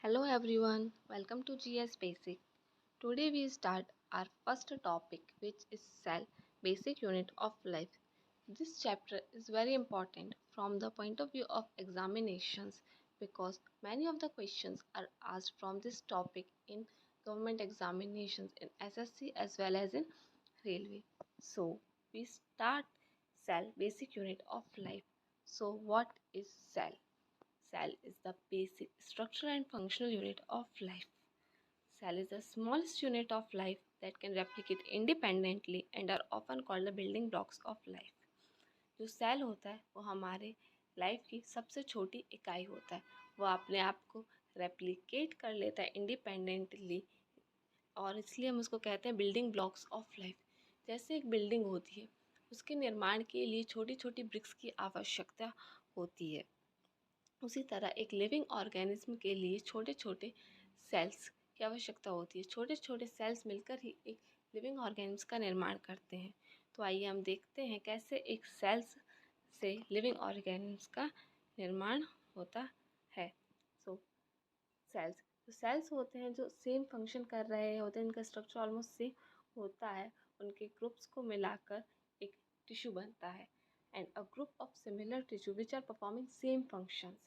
Hello everyone, welcome to GS Basic. Today we start our first topic, which is cell, basic unit of life. This chapter is very important from the point of view of examinations because many of the questions are asked from this topic in government examinations in SSC as well as in railway. So we start cell, basic unit of life. So what is cell? Cell is the basic structural and functional unit of life. Cell is the smallest unit of life that can replicate independently and are often called the building blocks of life. जो cell होता है वो हमारे life की सबसे छोटी इकाई होता है। वो अपने आप को रेप्लिकेट कर लेता है इंडिपेंडेंटली और इसलिए हम उसको कहते हैं बिल्डिंग ब्लॉक्स ऑफ लाइफ। जैसे एक बिल्डिंग होती है उसके निर्माण के लिए छोटी छोटी ब्रिक्स की आवश्यकता होती है, उसी तरह एक लिविंग ऑर्गेनिज्म के लिए छोटे छोटे सेल्स की आवश्यकता होती है। छोटे छोटे सेल्स मिलकर ही एक लिविंग ऑर्गेनिज्म का निर्माण करते हैं। तो आइए हम देखते हैं कैसे एक सेल्स से लिविंग ऑर्गेनिज्म का निर्माण होता है। सो सेल्स होते हैं जो सेम फंक्शन कर रहे होते हैं, इनका स्ट्रक्चर ऑलमोस्ट सेम होता है। उनके ग्रुप्स को मिलाकर एक टिश्यू बनता है and a group of similar tissue which are performing same functions।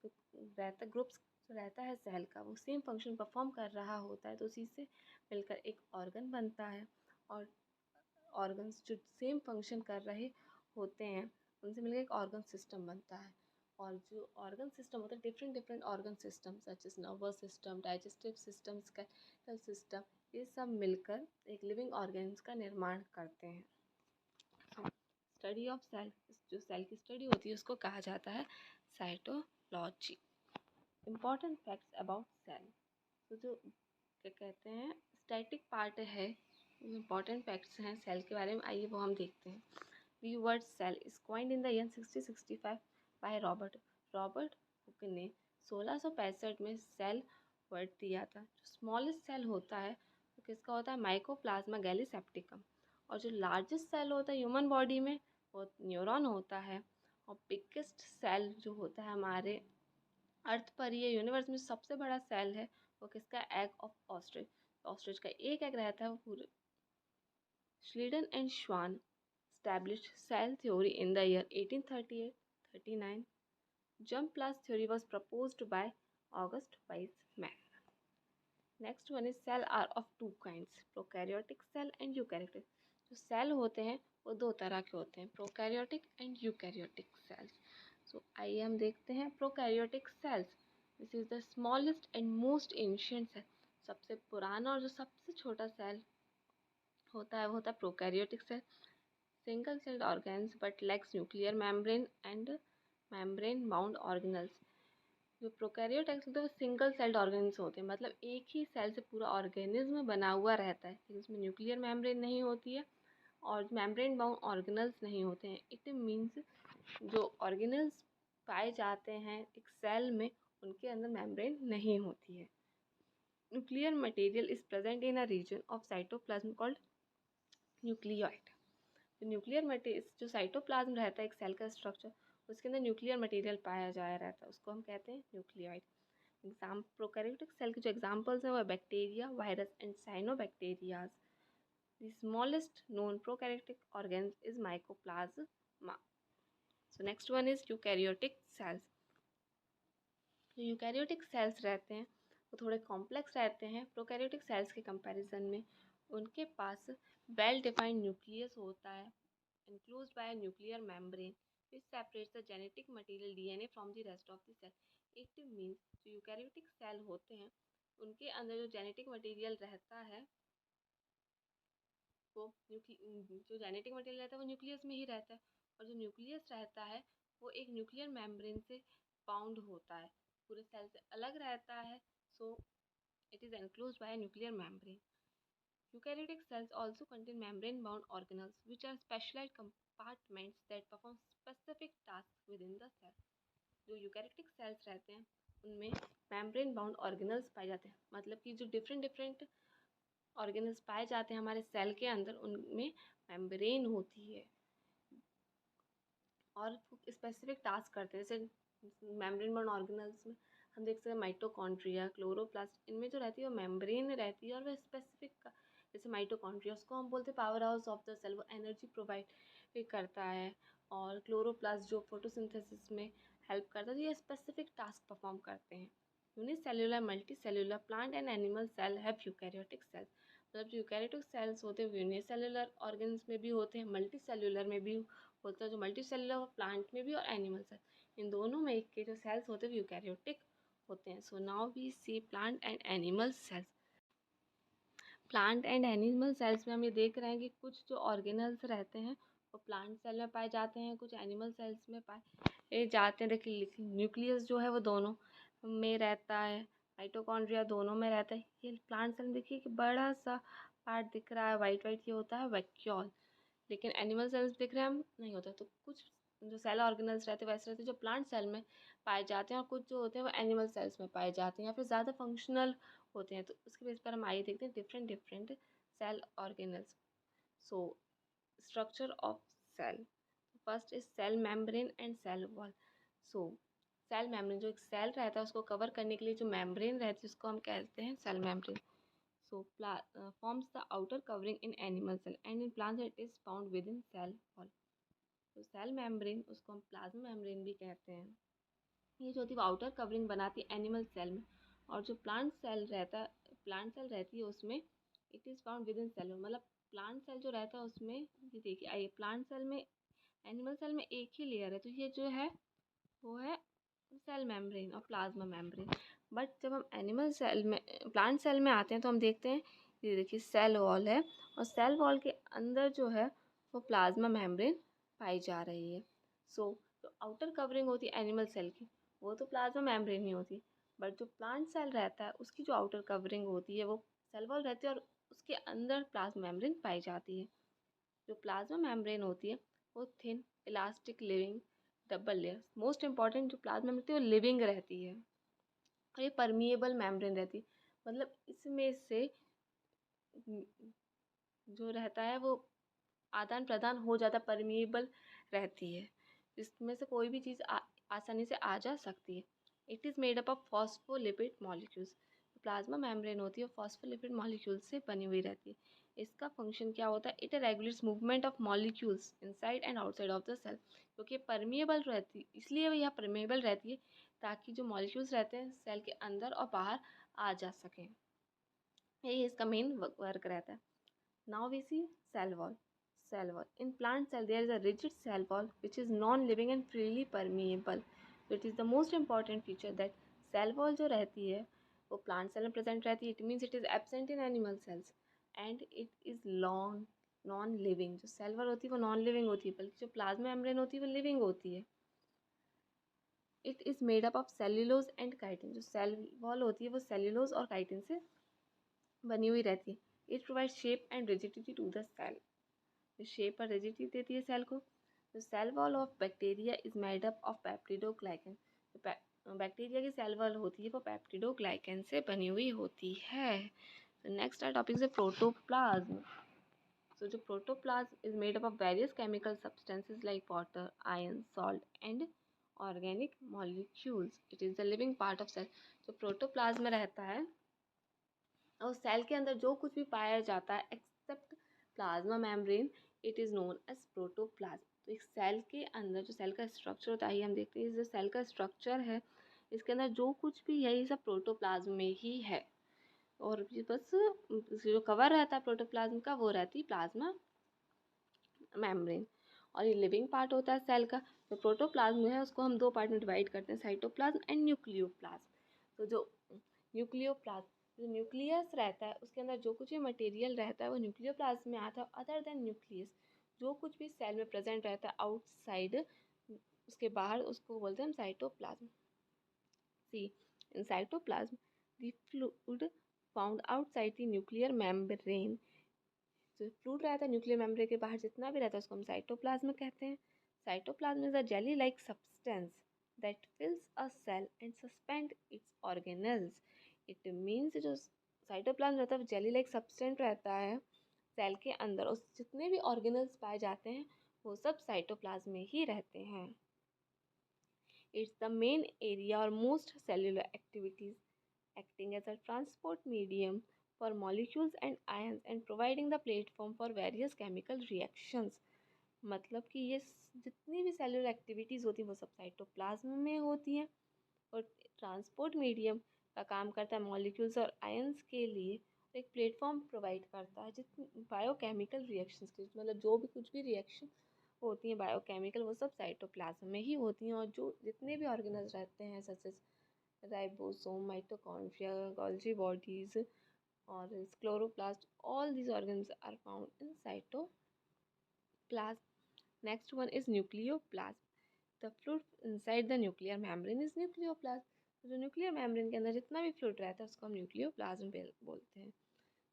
तो रहता ग्रुप्स जो रहता है सेल का वो सेम फंक्शन परफॉर्म कर रहा होता है, तो उसी से मिलकर एक ऑर्गन बनता है। और ऑर्गन्स जो सेम फंक्शन कर रहे होते हैं उनसे मिलकर एक ऑर्गन सिस्टम बनता है। और जो ऑर्गन सिस्टम होता है different different organ system such as nervous system, digestive system, skeletal system, ये सब मिलकर एक लिविंग ऑर्गेन्स का निर्माण करते हैं। स्टडी ऑफ सेल, जो सेल की स्टडी होती है उसको कहा जाता है cytology. Important facts about cell, तो जो क्या कहते हैं स्टैटिक पार्ट है, इम्पॉर्टेंट फैक्ट्स हैं सेल के बारे में, आइए वो हम देखते हैं। The word cell is coined in the year 1665 by Robert Hooke ने 1665 में सेल वर्ड दिया था। जो स्मॉलेस्ट सेल होता है वो किसका होता है, माइकोप्लाज्मा गैलीसेप्टिकम। और जो लार्जेस्ट सेल होता है ह्यूमन बॉडी में वो न्यूरॉन होता है। और बिगेस्ट सेल जो होता है हमारे अर्थ पर, ये यूनिवर्स में सबसे बड़ा सेल है वो किसका, एग ऑफ ऑस्ट्रिच। ऑस्ट्रिच का एक एग रहता है वो पूरे। श्लीडन एंड श्वान established cell theory in the year 1838-39. Germ plasm theory was proposed by August Weismann. Next one is cell are of two kinds, prokaryotic cell and eukaryotic। जो cell होते हैं वो दो तरह के होते हैं, prokaryotic and eukaryotic cells. So आइए हम देखते हैं prokaryotic cells. This is the smallest and most ancient cell. सबसे पुराना और जो सबसे छोटा सेल होता है वो होता है prokaryotic cell. Single celled organs but lacks nuclear membrane and membrane bound organelles. जो प्रोकैरियोटिक होते हैं वो सिंगल सेल्ड ऑर्गेन्स होते हैं, मतलब एक ही सेल से पूरा ऑर्गेनिज्म बना हुआ रहता है, लेकिन उसमें न्यूक्लियर मेम्ब्रेन नहीं होती है और मेम्ब्रेन बाउंड ऑर्गेनल्स नहीं होते हैं। इट मीन्स जो ऑर्गेनल्स पाए जाते हैं एक सेल में उनके अंदर मेम्ब्रेन नहीं होती है। Nuclear material is present in a region of cytoplasm called nucleoid. Nuclear material जो साइटोप्लाज्म रहता है एक सेल का स्ट्रक्चर, उसके अंदर न्यूक्लियर मटेरियल पाया जाया रहता है, उसको हम कहते हैं न्यूक्लियोइड। प्रोकैरियोटिक सेल के जो एग्जांपल्स हैं वो bacteria, virus and cyanobacterias. The smallest known prokaryotic organ is mycoplasma. So next one is eukaryotic cells. जो यूकैरियोटिक सेल्स रहते हैं वो थोड़े कॉम्प्लेक्स रहते हैं प्रोकैरियोटिक सेल्स के कंपैरिजन में। उनके पास वेल डिफाइंड न्यूक्लियस होता है enclosed by a nuclear membrane which separates the genetic material DNA from the rest of the cell। It means जो यूकैरियोटिक सेल होते हैं उनके अंदर जो जेनेटिक मटेरियल रहता है वो जो जेनेटिक मटेरियल रहता है वो न्यूक्लियस में ही रहता है, और जो न्यूक्लियस रहता है वो एक न्यूक्लियर मेम्ब्रेन से बाउंड होता है, पूरे सेल से अलग रहता है। सो it is enclosed by a nuclear membrane। Eukaryotic cells also contain membrane-bound organelles, which are specialized compartments that perform specific tasks within the cell। जो यूकैरियोटिक सेल्स रहते हैं उनमें मेम्ब्रेन बाउंड ऑर्गेनल्स पाए जाते हैं, मतलब कि जो डिफरेंट डिफरेंट ऑर्गेनल्स पाए जाते हैं हमारे सेल के अंदर उनमें मेम्ब्रेन होती है और स्पेसिफिक टास्क करते हैं। जैसे मेम्ब्रेन बाउंड ऑर्गेनल्स में हम देख सकते हैं माइटोकॉन्ड्रिया, क्लोरोप्लास्ट, इनमें जो रहती है वो मेम्ब्रेन रहती है और वह स्पेसिफिक, जैसे माइटोकॉन्ड्रिया उसको हम बोलते हैं power house of the cell, वो एनर्जी प्रोवाइड करता है। और क्लोरोप्लास्ट जो फोटोसिंथेसिस में हेल्प करता है, तो ये स्पेसिफिक टास्क परफॉर्म करते हैं। Unicellular, multicellular, plant and animal cell have eukaryotic cells, मतलब जो यूकैरियोटिक सेल्स होते हैं यूनिसेल्युलर ऑर्गन्स में भी होते हैं, मल्टीसेल्युलर में भी होता है, जो मल्टीसेल्युलर प्लांट में भी और एनिमल सेल इन दोनों में के जो सेल्स होते हैं वो यूकैरियोटिक होते हैं। So now we see plant and animal cells. Plant and animal cells में हम ये देख रहे हैं कि कुछ जो ऑर्गेनल्स रहते हैं वो प्लांट सेल में पाए जाते हैं, कुछ एनिमल सेल्स में पाए जाते हैं। देखिए न्यूक्लियस जो है वो दोनों में रहता है, माइटोकॉन्ड्रिया दोनों में रहता है। ये प्लांट सेल में देखिए कि बड़ा सा पार्ट दिख रहा है वाइट वाइट, ये होता है वैक्यूल, लेकिन एनिमल सेल्स दिख रहे हैं हम नहीं होता। तो कुछ जो सेल ऑर्गेनल्स रहते हैं वैसे रहते हैं जो प्लांट सेल में पाए जाते हैं, और कुछ जो होते हैं वो एनिमल सेल्स में पाए जाते हैं या फिर ज़्यादा फंक्शनल होते हैं। तो उसके बेस पर हम आइए देखते हैं different different cell organelles. So structure of cell, first is cell membrane and cell wall. So cell membrane, जो एक सेल रहता है उसको कवर करने के लिए जो मेम्ब्रेन रहती है उसको हम कहते हैं cell membrane. So forms the outer covering in animal cell and in plants it is found within cell wall. तो सेल मेम्ब्रेन उसको हम प्लाज्मा मेम्ब्रेन भी कहते हैं। ये जो होती है वो आउटर कवरिंग बनाती है एनिमल सेल में, और जो प्लांट सेल रहती है उसमें it is found within cell, मतलब प्लांट सेल जो रहता है उसमें, ये देखिए आइए प्लांट सेल में, एनिमल सेल में एक ही लेयर है, तो ये जो है वो है सेल मेम्ब्रेन और प्लाज्मा मेम्ब्रेन। बट जब हम एनिमल सेल में, प्लांट सेल में आते हैं तो हम देखते हैं ये देखिए सेल वॉल है, और सेल वॉल के अंदर जो है वो प्लाज्मा मेम्ब्रेन पाई जा रही है। सो जो आउटर कवरिंग होती है एनिमल सेल की वो तो प्लाज्मा मेम्ब्रेन ही होती है, बट जो प्लांट सेल रहता है उसकी जो आउटर कवरिंग होती है वो सेल वॉल रहती है, और उसके अंदर प्लाज्मा मेम्ब्रेन पाई जाती है। जो प्लाज्मा मेम्ब्रेन होती है वो thin elastic living double layer, most important जो प्लाज्मा मेम्ब्रेन है वो लिविंग रहती है, और ये परमिएबल मेम्ब्रेन रहती है, मतलब इसमें से जो रहता है वो आदान प्रदान हो जाता, परमिएबल रहती है, इसमें से कोई भी चीज़ आसानी से आ जा सकती है। It is made up of phospholipid molecules, plasma membrane होती है फॉस्फोलिपिड मॉलिक्यूल्स से बनी हुई रहती है। इसका फंक्शन क्या होता है, it regulates movement of molecules inside and outside of the cell, क्योंकि परमिएबल रहती है इसलिए यह परमिएबल रहती है ताकि जो मॉलिक्यूल्स रहते हैं सेल के अंदर और बाहर आ जा सकें, यही इसका मेन वर्क रहता है। Now we see cell wall. Cell wall. In plant cell, there is a rigid cell wall which is non-living and freely permeable. So it is the most important feature that cell wall जो रहती है वो plant cell में present रहती है. It means it is absent in animal cells and it is non-living. जो cell wall होती है वो non-living होती है, बल्कि जो plasma membrane होती है वो living होती है. It is made up of cellulose and chitin. जो cell wall होती है वो cellulose और chitin से बनी हुई रहती है. It provides shape and rigidity to the cell. Shape और रिजिडिटी देती है सेल को. The cell wall of bacteria is made up of peptidoglycan. Bacteria की सेल वॉल होती है वो पेप्टिडोग्लाइकन से बनी हुई होती है. नेक्स्ट टॉपिक है प्रोटोप्लाज्म. So जो protoplasm is made up of various chemical substances like water, iron, salt and organic molecules. It is the living part of cell. जो प्रोटोप्लाज्म में रहता है और सेल के अंदर जो कुछ भी पाया जाता है except plasma membrane, it is known as protoplasm. तो एक सेल के अंदर जो सेल का स्ट्रक्चर होता है हम देखते हैं, जो सेल का स्ट्रक्चर है इसके अंदर जो कुछ भी है ये सब प्रोटोप्लाज्म में ही है, और ये बस जो कवर रहता है प्रोटोप्लाज्म का वो रहती है प्लाज्मा मेम्ब्रेन. और ये लिविंग पार्ट होता है सेल का. जो प्रोटोप्लाज्म है उसको हम दो पार्ट में डिवाइड करते हैं, साइटोप्लाज्म एंड न्यूक्लियोप्लाज्म. तो जो न्यूक्लियोप्लाज्म, जो न्यूक्लियस रहता है उसके अंदर जो कुछ भी मटेरियल रहता है वो न्यूक्लियोप्लाज्म में आता है. अदर देन न्यूक्लियस जो कुछ भी सेल में प्रेजेंट रहता है आउटसाइड, उसके बाहर, उसको बोलते हैं हम cytoplasm. See in cytoplasm the fluid found outside the nuclear membrane. जो फ्लूइड रहता है न्यूक्लियर मेम्ब्रेन के बाहर जितना भी रहता है उसको हम साइटोप्लाज्म कहते हैं. Cytoplasm is a jelly like substance that fills a cell and suspend its organelles. It means जो साइटोप्लाज्म रहता है वो जेली लाइक सब्सटेंस रहता है सेल के अंदर, और जितने भी ऑर्गेनल्स पाए जाते हैं वो सब साइटोप्लाज्म में ही रहते हैं. It's the main area or most cellular activities acting as a transport medium for molecules and ions and providing the platform for various chemical reactions. मतलब कि ये जितनी भी सेलुलर एक्टिविटीज़ होती हैं वो सब साइटोप्लाज्म में होती हैं और ट्रांसपोर्ट मीडियम का काम करता है मॉलिक्यूल्स और आयंस के लिए, एक प्लेटफॉर्म प्रोवाइड करता है जितनी बायोकेमिकल रिएक्शंस के, मतलब जो भी कुछ भी रिएक्शन होती हैं बायोकेमिकल वो सब साइटोप्लाज्म में ही होती हैं। और जो जितने भी ऑर्गेनल्स रहते हैं such as ribosome, mitochondria, Golgi bodies और chloroplast, all these organs are found in cytoplasm. Next one is nucleoplasm. The fluid inside the nuclear membrane is nucleoplasm. जो न्यूक्लियर मेम्ब्रेन के अंदर जितना भी फ्लूइड रहता है उसको हम न्यूक्लियोप्लाज्म बोलते हैं.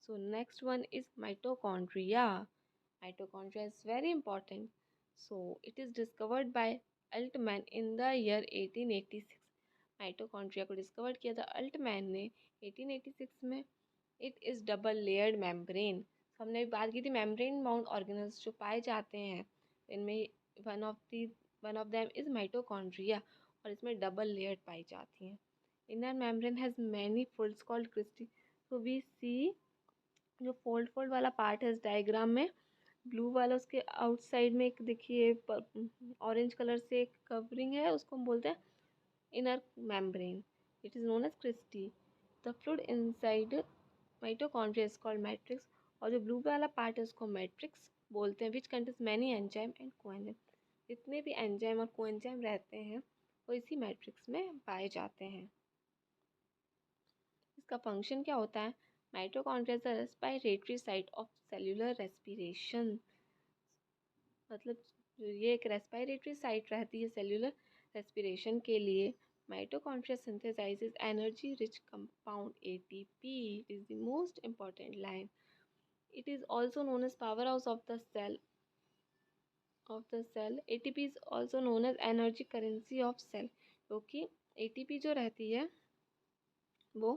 So next one is mitochondria. Mitochondria is very important. So it is discovered by Altmann in the year 1886. Mitochondria को डिस्कवर किया था अल्टमैन ने 1886 में. It is double layered membrane. हमने बात की थी मेम्ब्रेन बाउंड ऑर्गेनल्स जो पाए जाते हैं इनमें one of them is mitochondria और इसमें डबल लेयर्ड पाई जाती हैं. Inner membrane has many folds called cristae. So we see जो फोल्ड वाला पार्ट है इस डायग्राम में, ब्लू वाला उसके आउटसाइड में एक देखिए ऑरेंज कलर से एक कवरिंग है, उसको हम बोलते हैं inner membrane. It is known as cristae. The fluid inside mitochondria is called matrix. और जो ब्लू वाला पार्ट है उसको मैट्रिक्स बोलते हैं. Which contains many enzyme and coenzyme. जितने भी एंजाइम और कोएंजाइम रहते हैं वो इसी मैट्रिक्स में पाए जाते हैं. इसका फंक्शन क्या होता है? Mitochondria is the respiratory site of cellular respiration. मतलब ये एक रेस्पिरेटरी साइट रहती है सेल्यूलर रेस्पिरेशन के लिए. Mitochondria synthesizes energy-rich compound ATP. It is the most important line. It is also known as powerhouse of the cell. ATP is also known as energy currency of cell. क्योंकि ATP जो रहती है वो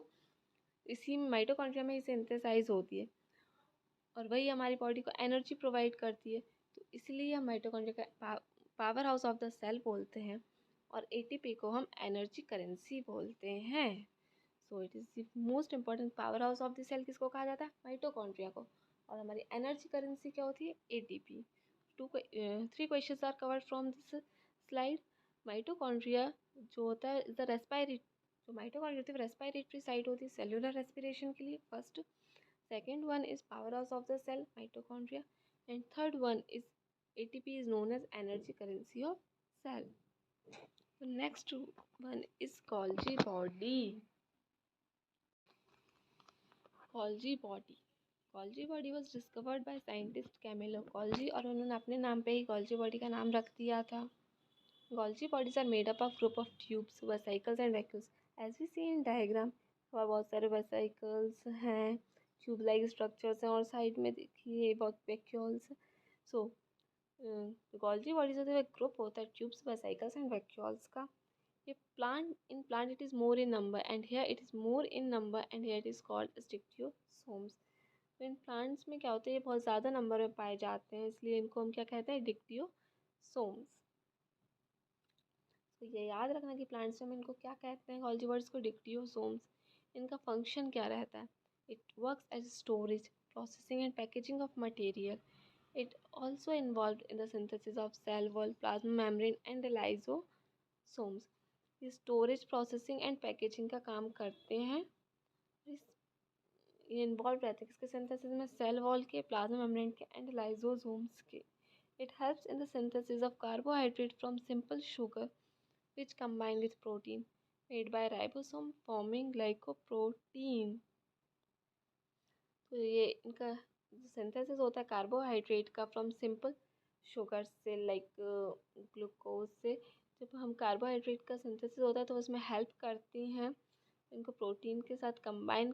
इसी mitochondria में ही synthesise होती है और वही हमारी बॉडी को एनर्जी प्रोवाइड करती है. तो इसलिए हम माइटोकॉन्ड्रिया का power house of the cell बोलते हैं और एटीपी को हम एनर्जी करेंसी बोलते हैं. So it is the most important power house of the cell. किसको कहा जाता है? माइटोकॉन्ड्रिया को. और हमारी एनर्जी करेंसी क्या होती है? ATP. 3 questions are covered from this slide. Mitochondria जो होता है इज द जो माइटोकॉन्ड्रिया होती है रेस्पिरेटरी साइट होती है सेल्यूलर रेस्पिरेशन के लिए. First. Second one is power house of the cell mitochondria. And third one is ATP is known as energy currency of cell. The next one is Golgi body. Golgi body was discovered by scientist Camillo Golgi और उन्होंने अपने नाम पे ही Golgi body का नाम रख दिया था. Golgi bodies are made up of group of tubes, vesicles and vacuoles. As we see in diagram, वहाँ बहुत सारे vesicles हैं, tube like structures हैं और साइड में देखिए बहुत vacuoles. So गोल्जी बॉडीज होते हुए ग्रुप होता है ट्यूब्स, वेसिकल्स एंड वैक्यूल्स का. ये plant it is more in number and here it is more in number and here it is called dictyosomes. तो इन प्लांट्स में क्या होता है, ये बहुत ज़्यादा नंबर में पाए जाते हैं इसलिए इनको हम क्या कहते हैं? डिक्टियोसोम्स. तो ये याद रखना कि प्लांट्स में हम इनको क्या कहते हैं, गोल्जी बॉडीज को डिक्टियोसोम्स. इनका फंक्शन क्या रहता है? It works as storage, processing and packaging of material. It also involved in the synthesis of cell wall, plasma membrane and lysosomes. ये स्टोरेज, प्रोसेसिंग एंड पैकेजिंग का काम करते हैं. ये इन्वॉल्व रहते हैं किसके सिंथेसिस में? सेल वॉल के, प्लाज्मा मेम्ब्रेन के एंड लाइसोसोम्स के. It helps in the synthesis of carbohydrate from simple sugar which combine with protein made by ribosome forming glycoprotein. तो ये इनका सिंथेसिस होता है कार्बोहाइड्रेट का फ्रॉम सिंपल शुगर से, लाइक ग्लूकोज से. जब हम कार्बोहाइड्रेट का सिंथेसिस होता है तो उसमें हेल्प करती हैं इनको प्रोटीन के साथ कंबाइन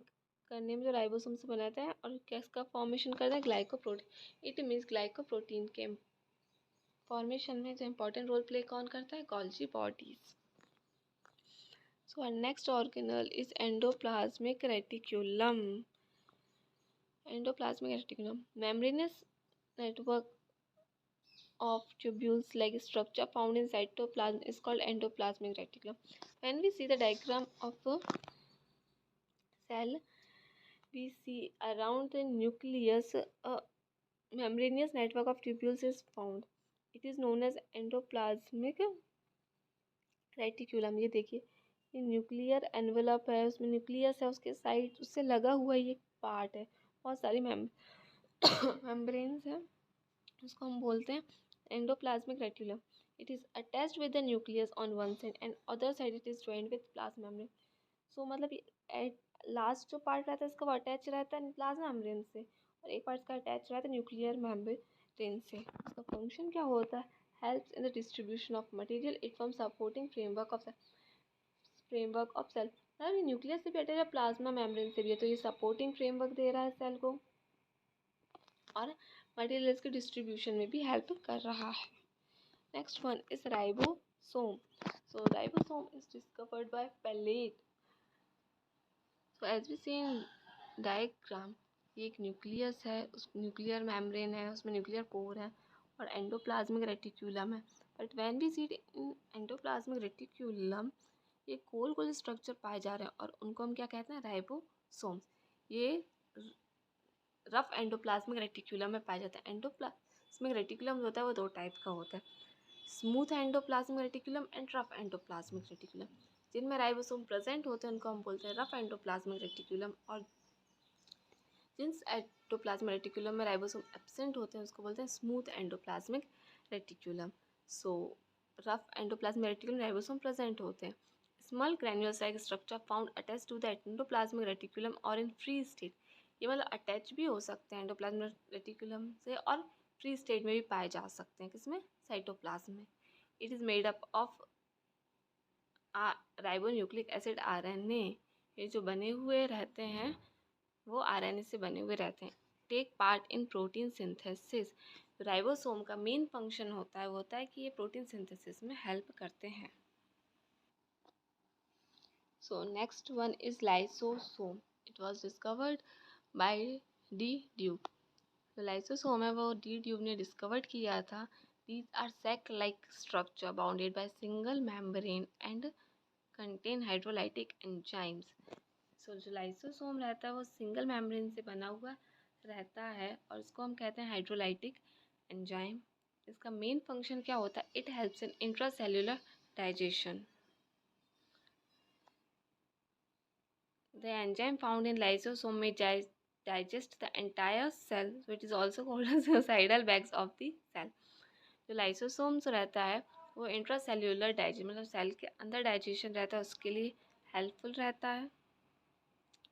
करने में जो राइबोसोम से बनाते हैं और किसका फॉर्मेशन करता है? ग्लाइकोप्रोटीन. इट मीन्स ग्लाइकोप्रोटीन के फॉर्मेशन में जो इम्पोर्टेंट रोल प्ले कौन करता है? Golgi bodies. So our next organelle is endoplasmic reticulum. Endoplasmic reticulum. Membranous network of tubules like structure found in cytoplasm is called endoplasmic reticulum. When we see the diagram of a cell, we see around the nucleus a membranous network of tubules is found. It is known as endoplasmic reticulum. ये देखिए, ये nuclear envelope है, उसमें nucleus है, उसके side उससे लगा हुआ ये पार्ट है, बहुत सारी मेम्ब्रेन्स है, उसको हम बोलते हैं endoplasmic reticulum. It is attached with the nucleus on one side and other side it is joint with plasma membrane. So मतलब लास्ट जो पार्ट रहता है इसका वो अटैच रहता है प्लाज्मा मेम्ब्रेन से, और एक पार्ट का अटैच रहता है न्यूक्लियर मेम्ब्रेन से। इसका फंक्शन क्या होता है? helps in the distribution of material. It forms supporting framework of cell. मतलब ये न्यूक्लियस से भी अटैच है, प्लाज्मा मेम्ब्रेन से भी है, तो ये सपोर्टिंग फ्रेमवर्क दे रहा है सेल को और मटेरियल्स के डिस्ट्रीब्यूशन में भी हेल्प कर रहा है। Next one is ribosome. So ribosome is discovered by Palade. So as we see in diagram, ये एक न्यूक्लियस है, उस न्यूक्लियर मेम्ब्रेन है, उसमें न्यूक्लियर पोर है और एंडोप्लाज्मिक रेटिकुलम है। But when we see in endoplasmic reticulum, ये गोल गोल स्ट्रक्चर पाए जा रहे हैं और उनको हम क्या कहते हैं? राइबोसोम्स। ये रफ एंडोप्लाज्मिक रेटिकुलम में पाया जाता है। एंडोप्लाज्मिक रेटिकुलम जो होता है वो दो टाइप का होता है, smooth endoplasmic reticulum and rough endoplasmic reticulum. जिनमें राइबोसोम प्रेजेंट होते हैं उनको हम बोलते हैं रफ एंडोप्लाज्मिक रेटिकुलम, और जिन एंडोप्लाज्मिक रेटिकुलम में राइबोसोम एब्सेंट होते हैं उसको बोलते हैं smooth endoplasmic reticulum. So rough endoplasmic reticulum ribosome present होते हैं। Small granules like structure found attach to the endoplasmic reticulum और इन फ्री स्टेट। ये मतलब अटैच भी हो सकते हैं एंडोप्लाज्मिक रेटिकुलम से और फ्री स्टेट में भी पाए जा सकते हैं। किसमें? साइटोप्लाज्म में। It is made up of ribonucleic acid RNA. ये जो बने हुए रहते हैं वो आरएनए से बने हुए रहते हैं। Take part in protein synthesis. Ribosome का मेन फंक्शन होता है कि ये प्रोटीन सिंथेसिस में हेल्प करते हैं। So next one is lysosome. It was discovered by de Duke. जो लाइसोसोम है वो डी ड्यूक ने डिस्कवर्ड किया था। These are sac like structure bounded by single membrane and contain hydrolytic enzymes. So जो लाइसोसोम रहता है वो सिंगल मेम्ब्रेन से बना हुआ रहता है और इसको हम कहते हैं हाइड्रोलाइटिक एंजाइम। इसका मेन फंक्शन क्या होता है? It helps in intracellular digestion. The enzyme found in lysosome में digest the entire cell, so it is also called as suicidal bags of the cell. जो लाइसोसोम्स रहता है वो इंट्रासेल्युलर डाइजेशन मतलब सेल के अंदर डाइजेशन रहता है उसके लिए हेल्पफुल रहता है।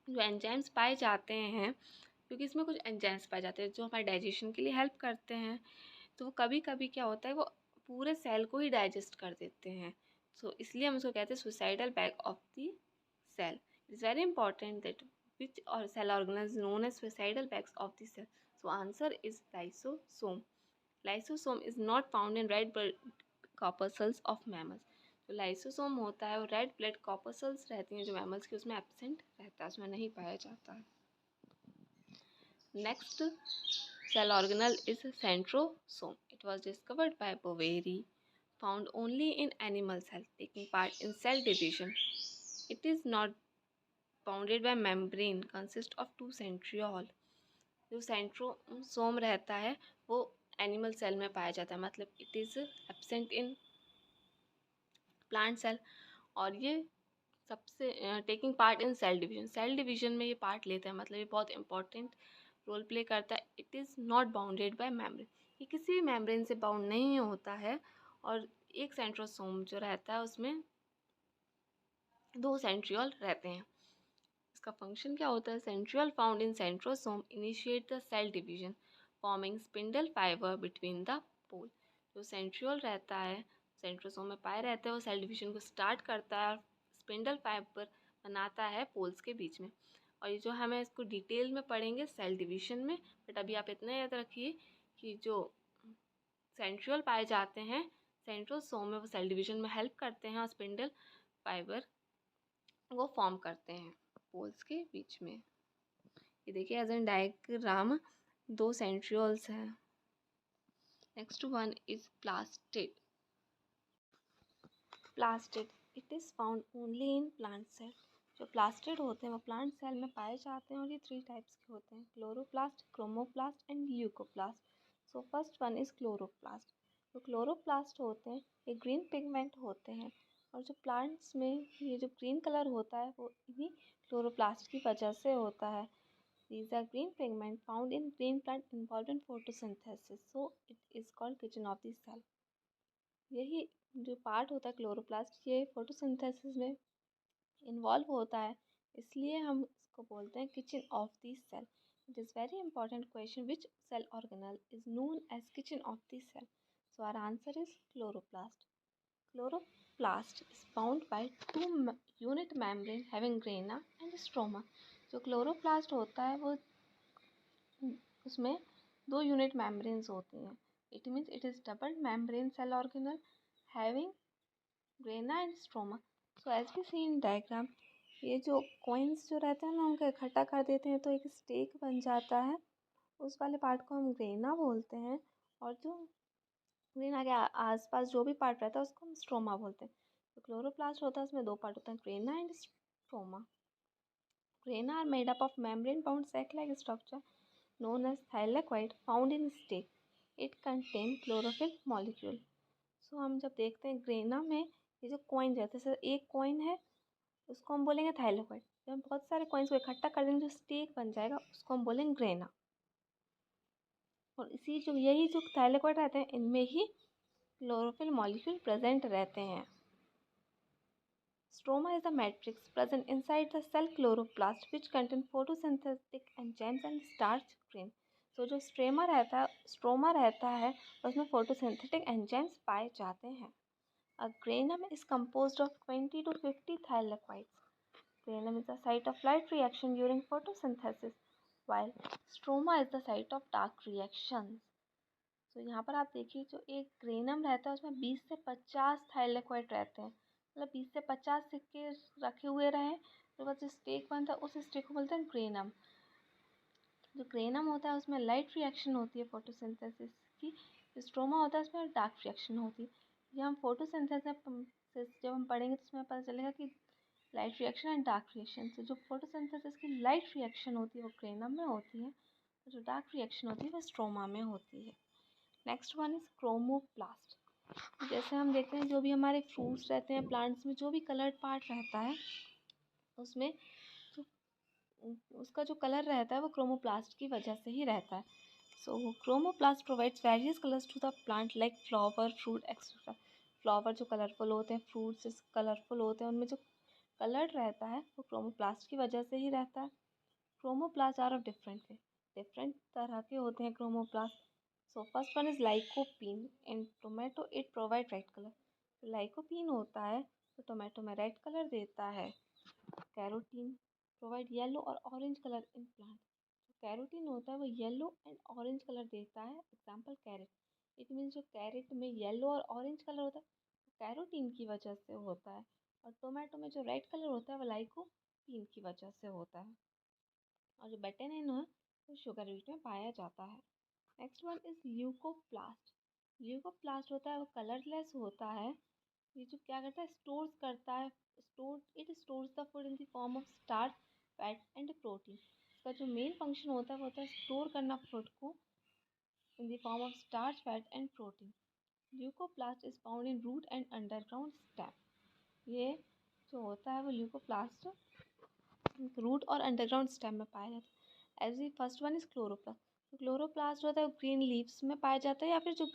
जो एंजाइम्स पाए जाते हैं, क्योंकि इसमें कुछ एंजाइम्स पाए जाते हैं जो हमारे डाइजेशन के लिए हेल्प करते हैं, तो वो कभी कभी क्या होता है वो पूरे सेल को ही डाइजेस्ट कर देते हैं। सो इसलिए हम उसको कहते हैं suicidal bag of the cell. It is very important that which or cell organelle is known as suicidal bags of the cell. So answer is lysosome. Lysosome is not found in red blood corpuscles of mammals. जो lysosome होता है वो red blood corpuscles रहती हैं जो mammals की, उसमें absent रहता है, उसमें नहीं पाया जाता है। Next cell organelle is centrosome. It was discovered by Boveri, found only in animal cell, taking part in cell division. It is not bounded by membrane, consist of two centriole. जो centrosome रहता है वो animal cell में पाया जाता है, मतलब it is absent in plant cell, और ये सबसे taking part in cell division में ये पार्ट लेता है, मतलब ये बहुत इंपॉर्टेंट रोल प्ले करता है। It is not bounded by membrane, ये किसी भी मेम्ब्रेन से बाउंड नहीं होता है, और एक सेंट्रोसोम जो रहता है उसमें दो सेंट्रियोल रहते हैं। इसका फंक्शन क्या होता है? Centriole found in centrosome initiate the cell division forming spindle fiber between the pole. जो सेंट्रियोल रहता है सेंट्रोसोम में पाए रहते हैं वो सेल डिवीजन को स्टार्ट करता है और स्पिंडल फाइबर बनाता है पोल्स के बीच में। और ये जो हमें इसको डिटेल में पढ़ेंगे सेल डिवीजन में, बट अभी आप इतना याद रखिए कि जो सेंट्रियोल पाए जाते हैं सेंट्रोसोम में वो सेल डिवीजन में हेल्प करते हैं और स्पिंडल फाइबर वो फॉर्म करते हैं पोल्स के बीच में। ये देखिए एज एन डायग्राम दो सेंट्रियोल्स हैं। Next one is plastid. Plastid it is found only in plant cell. जो प्लास्टिड होते हैं वो प्लांट सेल में पाए जाते हैं और ये 3 टाइप्स के होते हैं, chloroplast, chromoplast and leucoplast. So first one is chloroplast. जो क्लोरोप्लास्ट होते हैं ये ग्रीन पिगमेंट होते हैं और जो प्लांट्स में ये जो ग्रीन कलर होता है वो इन्हीं क्लोरोप्लास्ट की वजह से होता है। These are green pigment found in green plant involved in photosynthesis, so it is called kitchen of the cell। यही जो पार्ट होता है क्लोरोप्लास्ट ये फोटोसिंथेसिस में इन्वॉल्व होता है, इसलिए हम इसको बोलते हैं kitchen of the cell. It is very important question, which cell organelle is known as kitchen of the cell. So our answer is chloroplast. Chloroplast is bound by 2 unit membrane having grana and stroma. जो chloroplast होता है वो उसमें 2 unit membranes होती हैं। It means it is double membrane cell organelle having grana and stroma. So as we see in diagram, ये जो coins जो रहते हैं ना उनको इकट्ठा कर देते हैं तो एक स्टेक बन जाता है, उस वाले पार्ट को हम ग्रेना बोलते हैं और जो ग्रेना के आसपास जो भी पार्ट रहता है उसको हम स्ट्रोमा बोलते हैं। तो क्लोरोप्लास्ट होता है उसमें 2 पार्ट होते हैं, grana and stroma. Grana are made up of membrane bound sac like structure known as thylakoid found in stick. It contain chlorophyll molecule. सो हम जब देखते हैं ग्रेना में ये जो कॉइन रहता है, जैसे एक कॉइन है उसको हम बोलेंगे थाइलाकोइड। जब हम बहुत सारे कॉइन्स को इकट्ठा कर देंगे जो स्टेक बन जाएगा उसको हम बोलेंगे ग्रेना। और इसी जो यही जो थाइलाकोइड रहते हैं इनमें ही क्लोरोफिल मॉलिक्यूल प्रेजेंट रहते हैं। Stroma is a matrix present inside the cell chloroplast which contain photosynthetic enzymes and starch grain. तो जो स्ट्रोमा रहता है उसमें photosynthetic enzymes पाए जाते हैं। A granum is composed of 20 to 50 thylakoids. Granum is the site of light reaction during photosynthesis, while stroma is the site of dark reactions. तो यहाँ पर आप देखिए जो एक ग्रेनम रहता है उसमें 20 से 50 थाइलेकोइड रहते हैं, मतलब 20 से 50 सिक्के रखे हुए रहे, तो बस जो स्टेक बनता है उस स्टेक को बोलते हैं ग्रेनम। जो ग्रेनम होता है उसमें लाइट रिएक्शन होती है फोटोसिंथेसिस की, स्ट्रोमा होता है उसमें डार्क रिएक्शन होती है। ये हम फोटोसिंथेसिस जब हम पढ़ेंगे तो उसमें पता चलेगा कि light reaction and dark reaction से जो फोटोसिंथेसिस की लाइट रिएक्शन होती है वो ग्रेनम में होती है, और जो डार्क रिएक्शन होती है वो स्ट्रोमा में होती है। Next one is chromoplast. जैसे हम देखते हैं जो भी हमारे फ्रूट्स रहते हैं, प्लांट्स में जो भी कलर्ड पार्ट रहता है उसमें जो उसका जो कलर रहता है वो क्रोमोप्लास्ट की वजह से ही रहता है। So chromoplast provides various colours to the plant like flower, fruit etcetera. Flower जो कलरफुल होते हैं, फ्रूट्स कलरफुल होते हैं, उनमें जो कलर रहता है वो क्रोमोप्लास्ट की वजह से ही रहता है। क्रोमोप्लास्ट आर ऑफ डिफरेंट तरह के होते हैं chromoplast. So first one is lycopene. In tomato it provide red colour. तो लाइकोपीन होता है तो टोमेटो में रेड कलर देता है। कैरोटीन प्रोवाइड येलो और ऑरेंज कलर इन प्लांट। जो कैरोटीन होता है वो येलो एंड ऑरेंज कलर देता है, एग्जाम्पल कैरेट। इट मीन्स जो कैरेट में येलो और ऑरेंज कलर होता है वो कैरोटीन की वजह से होता है, और टोमेटो में जो रेड कलर होता है वो लाइकोपीन की वजह से होता है। और जो बेटेनिन है वो शुगर बीट में पाया जाता है। Next one is leucoplast. Leucoplast होता है वो कलरलेस होता है। ये जो क्या करता है, it stores the food in the form of starch, fat and protein. इसका जो मेन फंक्शन होता है वो होता है स्टोर करना फूड को in the form of starch, fat and protein. Leucoplast is found in root and underground stem. ये जो होता है वो ल्यूकोप्लास्ट रूट और अंडरग्राउंड स्टेम में पाया जाता है। As the first one is chloroplast. तो क्लोरोप्लास्ट होता है वो ग्रीन लीव्स में पाया जाता है, या फिर जो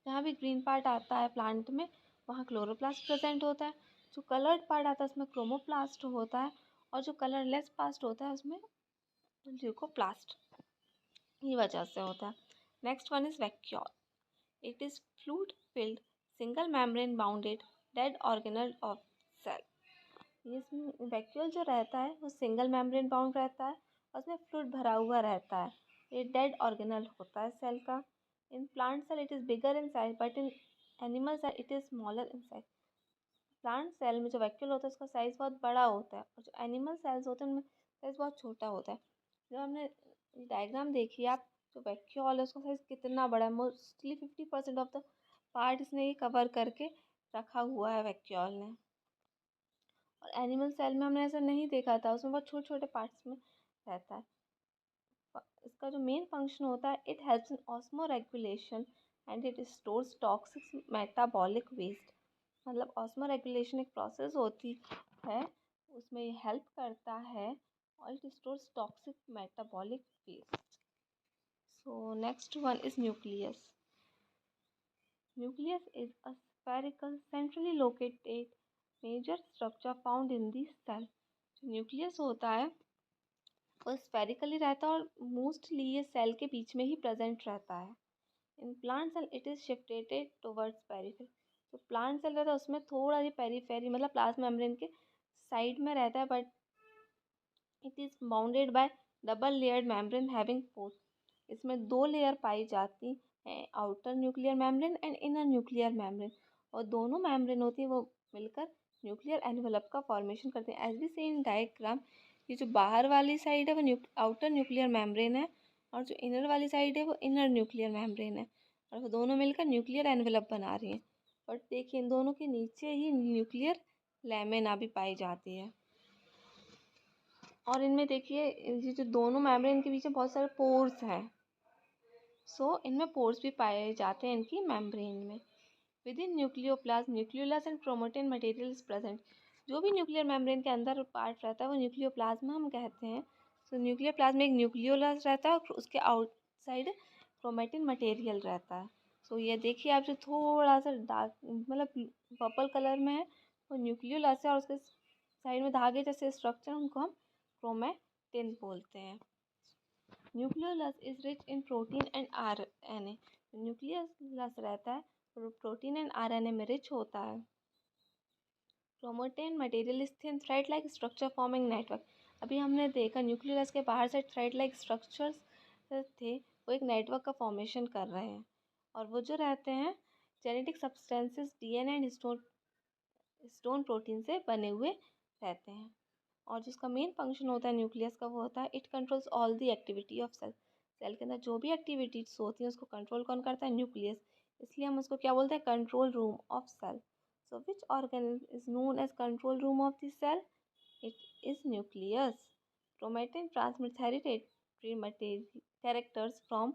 जहाँ भी ग्रीन पार्ट आता है प्लांट में वहाँ क्लोरोप्लास्ट प्रेजेंट होता है। जो कलर्ड पार्ट आता है उसमें क्रोमोप्लास्ट होता है, और जो कलरलेस पार्ट होता है उसमें ल्यूकोप्लास्ट की वजह से होता है। Next one is vacuole. It is fluid filled single membrane bounded dead organelle of cell. इसमें वैक्यूल जो रहता है वो सिंगल मेम्ब्रेन बाउंड रहता है और उसमें फ्लूइड भरा हुआ रहता है। ये डेड ऑर्गेनल होता है सेल का। In plant cell it is bigger in size, but in animal cell it is smaller in size. Plant cell में जो वैक्यूल होता है उसका साइज़ बहुत बड़ा होता है, और जो एनिमल सेल्स होते हैं उनमें साइज़ बहुत छोटा होता है। जब हमने डायग्राम देखिए आप, जो वैक्यूल है उसका साइज कितना बड़ा है, मोस्टली 50% ऑफ द पार्ट इसने ये कवर करके रखा हुआ है वैक्यूल ने। और एनिमल सेल में हमने ऐसा नहीं देखा था, उसमें बहुत छोटे छोटे पार्ट्स में रहता है। इसका जो मेन फंक्शन होता है, it helps in osmoregulation and it stores toxic metabolic waste. मतलब ऑस्मो रेगुलेशन एक प्रोसेस होती है, उसमें ये हेल्प करता है, और it stores toxic metabolic waste. So next one is nucleus. Nucleus is a spherical, centrally located major structure found in the cell. जो न्यूक्लियस होता है वो स्फेरिकली रहता है और मोस्टली ये सेल के बीच में ही प्रेजेंट रहता है। In plant cell it is shifted towards periphery. जो प्लांट सेल रहता है उसमें थोड़ा ये पेरीफेरी मतलब प्लाज्मा मेम्ब्रेन के साइड में रहता है, but it is bounded by double layered membrane having pores. इसमें 2 लेयर पाई जाती हैं, outer nuclear membrane and inner nuclear membrane, और दोनों मेम्ब्रेन होती है वो मिलकर न्यूक्लियर एनवेलप का फॉर्मेशन करते हैं। As we see in diagram, ये जो बाहर वाली साइड है वो आउटर न्यूक्लियर मेम्ब्रेन है, और जो इनर वाली साइड है वो इनर न्यूक्लियर मेम्ब्रेन है, और वो दोनों मिलकर न्यूक्लियर एनवेलप बना रही हैं। बट देखिए इन दोनों के नीचे ही न्यूक्लियर लैमिना भी पाई जाती है। और इनमें देखिए ये जो दोनों मेम्ब्रेन के बीच में बहुत सारे पोर्स हैं, सो इनमें पोर्स भी पाए जाते हैं इनकी मेम्ब्रेन में। With in nucleoplasm nucleolus and chromatin material is present. जो भी न्यूक्लियर मेम्ब्रेन के अंदर पार्ट रहता है वो न्यूक्लियोप्लाज्म हम कहते हैं। सो न्यूक्लियोप्लाज्म में एक न्यूक्लियोलस रहता है और उसके आउटसाइड क्रोमेटिन मटेरियल रहता है। सो ये देखिए आप जो थोड़ा सा डार्क मतलब पर्पल कलर में है वो न्यूक्लियोलस है, और उसके साइड में धागे जैसे स्ट्रक्चर उनको हम क्रोमेटिन बोलते हैं। Nucleolus is rich in protein and RNA. Nucleolus रहता है और प्रोटीन एंड आरएनए में रिच होता है। Chromatin material is thin thread like structure forming network. अभी हमने देखा न्यूक्लियोलस के बाहर से थ्रेड लाइक स्ट्रक्चर्स थे, वो एक नेटवर्क का फॉर्मेशन कर रहे हैं, और वो जो रहते हैं genetic substances DNA and stone protein से बने हुए रहते हैं। और जिसका मेन फंक्शन होता है न्यूक्लियस का वो होता है it controls all the activity of cell. Cell के अंदर जो भी एक्टिविटीज होती हैं उसको कंट्रोल कौन करता है? न्यूक्लियस। इसलिए हम उसको क्या बोलते हैं? Control room of cell. So which organ is known as control room of the cell? It is nucleus. Chromatin transmits hereditary characters from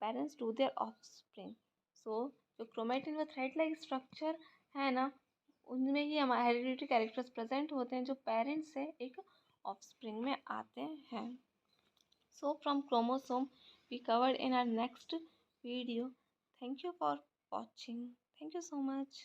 parents to their offspring. So जो क्रोमेटिन व थ्रेड लाइक स्ट्रक्चर है ना, उनमें ही हमारे hereditary characters present होते हैं जो parents से एक ऑफस्प्रिंग में आते हैं। So from chromosome we covered in our next video. Thank you for watching. Thank you so much.